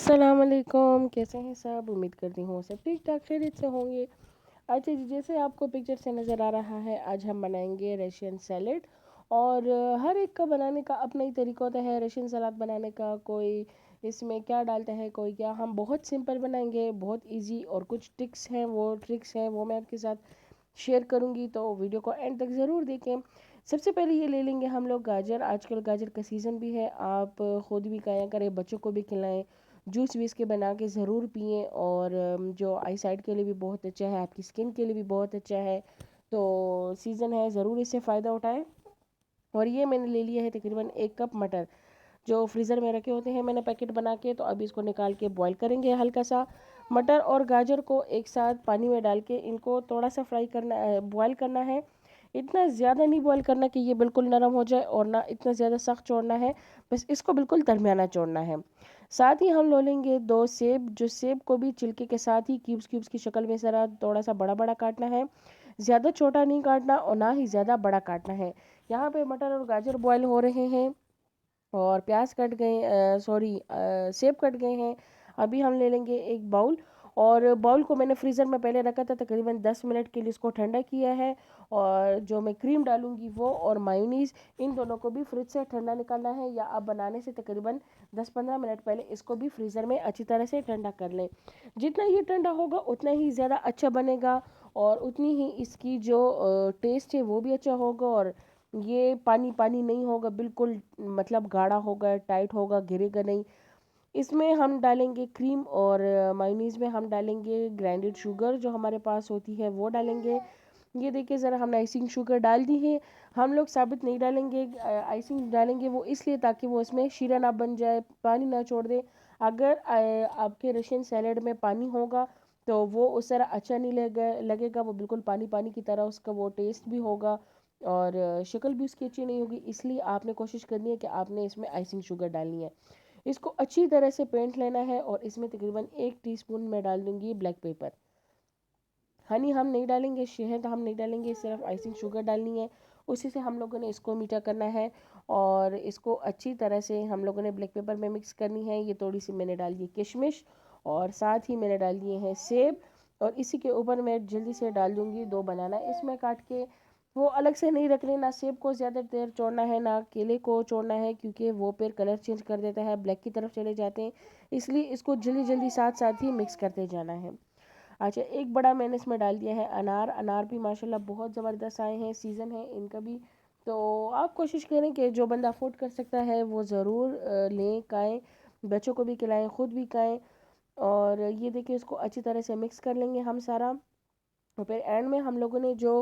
अस्सलाम वालेकुम, कैसे हैं सब। उम्मीद करती हूँ सब ठीक ठाक खैरियत से होंगे। अच्छा जी, जैसे आपको पिक्चर से नज़र आ रहा है, आज हम बनाएंगे रशियन सैलेड। और हर एक का बनाने का अपना ही तरीका होता है रशियन सलाद बनाने का। कोई इसमें क्या डालता है, कोई क्या। हम बहुत सिंपल बनाएंगे, बहुत इजी। और कुछ ट्रिक्स हैं वो मैं आपके साथ शेयर करूंगी, तो वीडियो को एंड तक ज़रूर देखें। सबसे पहले ये ले लेंगे हम लोग गाजर। आजकल गाजर का सीज़न भी है, आप खुद भी खाया करें, बच्चों को भी खिलाएं। जूस भी इसके बना के ज़रूर पिएं। और जो आई साइड के लिए भी बहुत अच्छा है, आपकी स्किन के लिए भी बहुत अच्छा है। तो सीज़न है, ज़रूर इससे फ़ायदा उठाएं। और ये मैंने ले लिया है तकरीबन 1 कप मटर, जो फ्रीज़र में रखे होते हैं मैंने पैकेट बना के। तो अभी इसको निकाल के बॉईल करेंगे हल्का सा। मटर और गाजर को एक साथ पानी में डाल के इनको थोड़ा सा बॉईल करना है। इतना ज़्यादा नहीं बॉईल करना कि ये बिल्कुल नरम हो जाए, और ना इतना ज़्यादा सख्त छोड़ना है, बस इसको बिल्कुल दरमियाना छोड़ना है। साथ ही हम ले लेंगे 2 सेब, जो सेब को भी छिलके के साथ ही क्यूब्स क्यूब्स की शक्ल में ज़रा थोड़ा सा बड़ा बड़ा काटना है। ज़्यादा छोटा नहीं काटना और ना ही ज़्यादा बड़ा काटना है। यहाँ पे मटर और गाजर बॉयल हो रहे हैं और प्याज कट गए, सेब कट गए हैं। अभी हम ले लेंगे एक बाउल, और बाउल को मैंने फ्रीज़र में पहले रखा था, तकरीबन 10 मिनट के लिए इसको ठंडा किया है। और जो मैं क्रीम डालूंगी वो और मायोनीज़, इन दोनों को भी फ्रिज से ठंडा निकालना है, या आप बनाने से तकरीबन 10-15 मिनट पहले इसको भी फ्रीज़र में अच्छी तरह से ठंडा कर लें। जितना ये ठंडा होगा उतना ही ज़्यादा अच्छा बनेगा, और उतनी ही इसकी जो टेस्ट है वो भी अच्छा होगा। और ये पानी पानी नहीं होगा, बिल्कुल मतलब गाढ़ा होगा, टाइट होगा, गिरेगा नहीं। इसमें हम डालेंगे क्रीम, और मायोनीज़ में हम डालेंगे ग्राइंडेड शुगर, जो हमारे पास होती है वो डालेंगे। ये देखिए ज़रा, हमने आइसिंग शुगर डाल दी है। हम लोग साबित नहीं डालेंगे, आइसिंग डालेंगे वो इसलिए ताकि वो इसमें शीरा ना बन जाए, पानी ना छोड़ दे। अगर आपके रशियन सैलेड में पानी होगा तो वो उस तरह अच्छा नहीं लगेगा, वो बिल्कुल पानी पानी की तरह उसका वो टेस्ट भी होगा, और शक्ल भी उसकी अच्छी नहीं होगी। इसलिए आपने कोशिश करनी है कि आपने इसमें आइसिंग शुगर डालनी है। इसको अच्छी तरह से पेंट लेना है, और इसमें तकरीबन 1 टीस्पून मैं डाल दूंगी ब्लैक पेपर। हनी हम नहीं डालेंगे, शहद हम नहीं डालेंगे, सिर्फ आइसिंग शुगर डालनी है। उसी से हम लोगों ने इसको मीठा करना है, और इसको अच्छी तरह से हम लोगों ने ब्लैक पेपर में मिक्स करनी है। ये थोड़ी सी मैंने डाल दी किशमिश, और साथ ही मैंने डाल दिए हैं सेब। और इसी के ऊपर मैं जल्दी से डाल दूंगी 2 बनाना इसमें काट के। वो अलग से नहीं रखने, ना सेब को ज़्यादा देर छोड़ना है, ना केले को छोड़ना है, क्योंकि वो फिर कलर चेंज कर देता है, ब्लैक की तरफ चले जाते हैं। इसलिए इसको जल्दी जल्दी साथ साथ ही मिक्स करते जाना है। अच्छा, एक बड़ा मैंने इसमें डाल दिया है अनार। अनार भी माशाल्लाह बहुत ज़बरदस्त आए हैं, सीज़न है इनका भी। तो आप कोशिश करें कि जो बंदा अफोर्ड कर सकता है वो ज़रूर लें, खाएं, बच्चों को भी खिलाएं, खुद भी खाएं। और ये देखिए, इसको अच्छी तरह से मिक्स कर लेंगे हम सारा। और फिर एंड में हम लोगों ने जो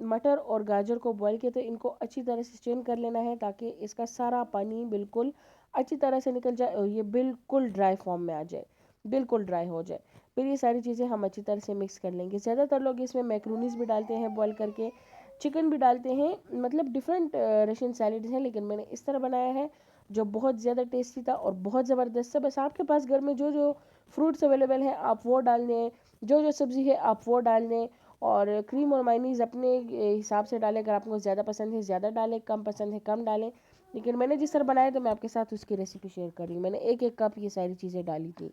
मटर और गाजर को बॉईल किया था, इनको अच्छी तरह से स्ट्रेन कर लेना है, ताकि इसका सारा पानी बिल्कुल अच्छी तरह से निकल जाए और ये बिल्कुल ड्राई फॉर्म में आ जाए, बिल्कुल ड्राई हो जाए। फिर ये सारी चीज़ें हम अच्छी तरह से मिक्स कर लेंगे। ज़्यादातर लोग इसमें मैक्रोनीस भी डालते हैं बॉईल करके, चिकन भी डालते हैं, मतलब डिफरेंट रशियन सैलड्स हैं, लेकिन मैंने इस तरह बनाया है जो बहुत ज़्यादा टेस्टी था और बहुत ज़बरदस्त था। बस आपके पास घर में जो जो फ्रूट्स अवेलेबल हैं आप वो डाल दें, जो जो सब्ज़ी है आप वो डाल दें। और क्रीम और मायोनीज़ अपने हिसाब से डालें, अगर आपको ज़्यादा पसंद है ज़्यादा डालें, कम पसंद है कम डालें। लेकिन मैंने जिस तरह बनाया तो मैं आपके साथ उसकी रेसिपी शेयर कर रही हूँ। मैंने 1-1 कप ये सारी चीज़ें डाली थी।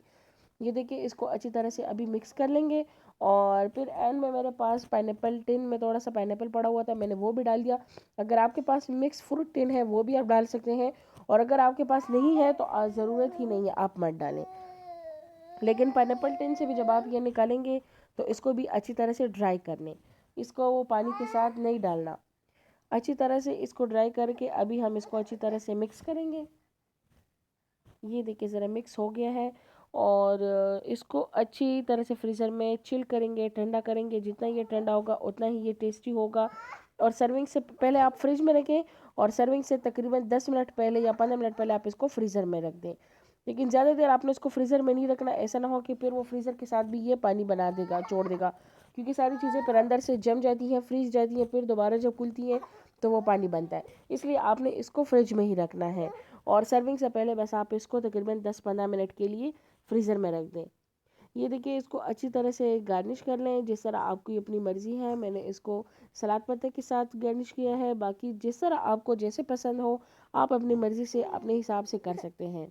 ये देखिए, इसको अच्छी तरह से अभी मिक्स कर लेंगे। और फिर एंड में मेरे पास पाइनएप्पल टिन में थोड़ा सा पाइनएप्पल पड़ा हुआ था, मैंने वो भी डाल दिया। अगर आपके पास मिक्स फ्रूट टिन है वो भी आप डाल सकते हैं, और अगर आपके पास नहीं है तो ज़रूरत ही नहीं है, आप मत डालें। लेकिन पाइनएप्पल टिन से भी जब आप ये निकालेंगे तो इसको भी अच्छी तरह से ड्राई कर लें। इसको वो पानी के साथ नहीं डालना, अच्छी तरह से इसको ड्राई करके अभी हम इसको अच्छी तरह से मिक्स करेंगे। ये देखिए ज़रा मिक्स हो गया है, और इसको अच्छी तरह से फ्रीज़र में चिल करेंगे, ठंडा करेंगे। जितना ये ठंडा होगा उतना ही ये टेस्टी होगा। और सर्विंग से पहले आप फ्रिज में रखें, और सर्विंग से तकरीबन 10 मिनट पहले या 15 मिनट पहले आप इसको फ्रीज़र में रख दें। लेकिन ज़्यादा देर आपने इसको फ्रीज़र में नहीं रखना, ऐसा ना हो कि फिर वो फ्रीज़र के साथ भी ये पानी बना देगा, छोड़ देगा, क्योंकि सारी चीज़ें फिर अंदर से जम जाती हैं, फ्रीज जाती हैं, फिर दोबारा जब खुलती हैं तो वो पानी बनता है। इसलिए आपने इसको फ्रिज में ही रखना है, और सर्विंग से पहले बस आप इसको तकरीबन 10-15 मिनट के लिए फ्रीज़र में रख दें। ये देखिए, इसको अच्छी तरह से गार्निश कर लें जिस तरह आपकी अपनी मर्ज़ी है। मैंने इसको सलाद पत्ते के साथ गार्निश किया है, बाकी जिस तरह आपको जैसे पसंद हो आप अपनी मर्ज़ी से अपने हिसाब से कर सकते हैं।